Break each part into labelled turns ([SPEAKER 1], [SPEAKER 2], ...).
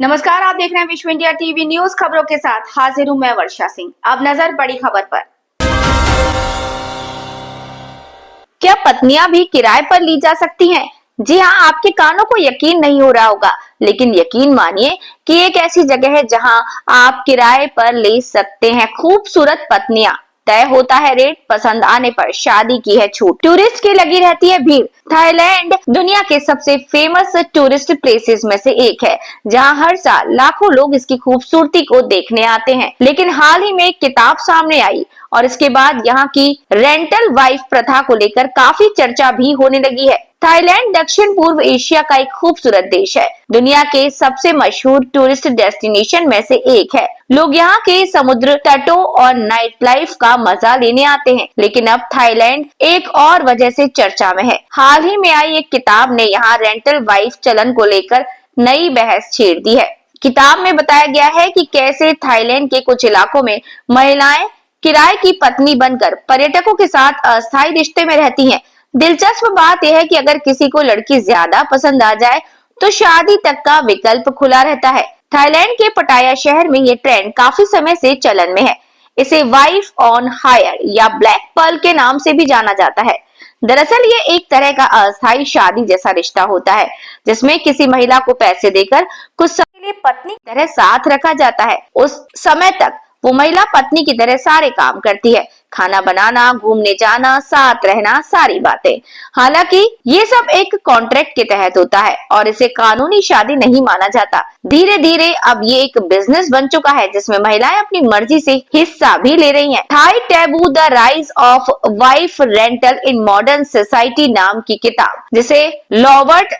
[SPEAKER 1] नमस्कार, आप देख रहे हैं विश्व इंडिया टीवी न्यूज। खबरों के साथ हाजिर हूं मैं वर्षा सिंह। अब नजर बड़ी खबर पर। क्या पत्नियां भी किराए पर ली जा सकती हैं? जी हां, आपके कानों को यकीन नहीं हो रहा होगा, लेकिन यकीन मानिए कि एक ऐसी जगह है जहां आप किराए पर ले सकते हैं खूबसूरत पत्नियां। तय होता है रेट, पसंद आने पर शादी की है छूट, टूरिस्ट की लगी रहती है भीड़। थाईलैंड दुनिया के सबसे फेमस टूरिस्ट प्लेसेस में से एक है, जहां हर साल लाखों लोग इसकी खूबसूरती को देखने आते हैं। लेकिन हाल ही में एक किताब सामने आई और इसके बाद यहाँ की रेंटल वाइफ प्रथा को लेकर काफी चर्चा भी होने लगी है। थाईलैंड दक्षिण पूर्व एशिया का एक खूबसूरत देश है, दुनिया के सबसे मशहूर टूरिस्ट डेस्टिनेशन में से एक है। लोग यहाँ के समुद्र तटों और नाइट लाइफ का मजा लेने आते हैं। लेकिन अब थाईलैंड एक और वजह से चर्चा में है। हाल ही में आई एक किताब ने यहाँ रेंटल वाइफ चलन को लेकर नई बहस छेड़ दी है। किताब में बताया गया है कि कैसे थाईलैंड के कुछ इलाकों में महिलाएं किराए की पत्नी बनकर पर्यटकों के साथ अस्थायी रिश्ते में रहती हैं। दिलचस्प बात यह है कि अगर किसी को लड़की ज्यादा पसंद आ जाए तो शादी तक का विकल्प खुला रहता है। थाईलैंड के पटाया शहर में ये ट्रेंड काफी समय से चलन में है। इसे वाइफ ऑन हायर या ब्लैक पर्ल के नाम से भी जाना जाता है। दरअसल ये एक तरह का अस्थायी शादी जैसा रिश्ता होता है, जिसमें किसी महिला को पैसे देकर कुछ समय के लिए पत्नी की तरह साथ रखा जाता है। उस समय तक वो महिला पत्नी की तरह सारे काम करती है, खाना बनाना, घूमने जाना, साथ रहना, सारी बातें। हालांकि ये सब एक कॉन्ट्रैक्ट के तहत होता है और इसे कानूनी शादी नहीं माना जाता। धीरे धीरे अब ये एक बिजनेस बन चुका है, जिसमें महिलाएं अपनी मर्जी से हिस्सा भी ले रही हैं। Thai taboo the rise of wife rental in modern society नाम की किताब, जिसे रॉबर्ट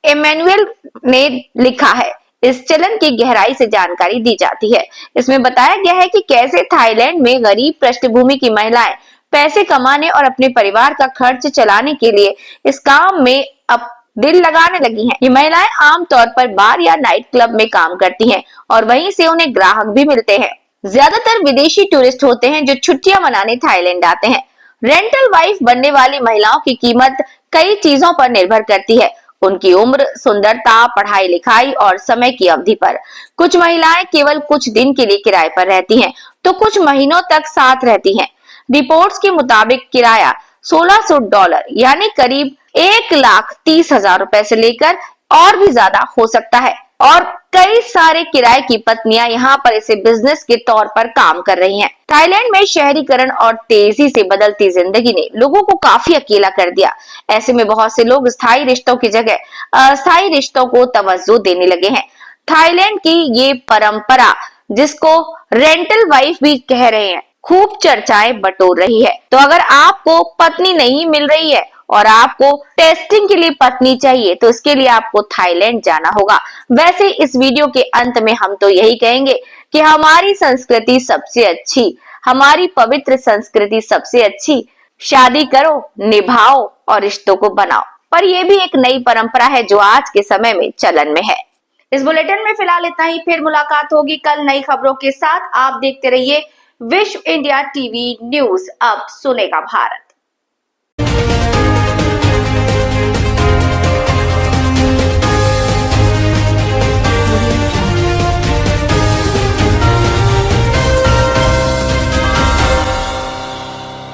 [SPEAKER 1] एमेनुअल ने लिखा है, इस चलन की गहराई से जानकारी दी जाती है। इसमें बताया गया है कि कैसे थाईलैंड में गरीब पृष्ठभूमि की महिलाएं पैसे कमाने और अपने परिवार का खर्च चलाने के लिए इस काम में अब दिल लगाने लगी हैं। ये महिलाएं आमतौर पर बार या नाइट क्लब में काम करती हैं और वहीं से उन्हें ग्राहक भी मिलते हैं। ज्यादातर विदेशी टूरिस्ट होते हैं जो छुट्टियां मनाने थाईलैंड आते हैं। रेंटल वाइफ बनने वाली महिलाओं की कीमत कई चीजों पर निर्भर करती है, उनकी उम्र, सुंदरता, पढ़ाई लिखाई और समय की अवधि पर। कुछ महिलाएं केवल कुछ दिन के लिए किराए पर रहती हैं, तो कुछ महीनों तक साथ रहती हैं। रिपोर्ट्स के मुताबिक किराया $1600 यानी करीब 1,30,000 रुपए से लेकर और भी ज्यादा हो सकता है। और कई सारे किराए की पत्नियां यहाँ पर इसे बिजनेस के तौर पर काम कर रही हैं। थाईलैंड में शहरीकरण और तेजी से बदलती जिंदगी ने लोगों को काफी अकेला कर दिया। ऐसे में बहुत से लोग स्थायी रिश्तों की जगह अस्थायी रिश्तों को तवज्जो देने लगे हैं। थाईलैंड की ये परंपरा, जिसको रेंटल वाइफ भी कह रहे हैं, खूब चर्चाएं बटोर रही है। तो अगर आपको पत्नी नहीं मिल रही है और आपको टेस्टिंग के लिए पत्नी चाहिए, तो इसके लिए आपको थाईलैंड जाना होगा। वैसे इस वीडियो के अंत में हम तो यही कहेंगे कि हमारी संस्कृति सबसे अच्छी, हमारी पवित्र संस्कृति सबसे अच्छी। शादी करो, निभाओ और रिश्तों को बनाओ। पर यह भी एक नई परंपरा है जो आज के समय में चलन में है। इस बुलेटिन में फिलहाल इतना ही। फिर मुलाकात होगी कल नई खबरों के साथ। आप देखते रहिए विश्व इंडिया टीवी न्यूज। अब सुनेगा भारत।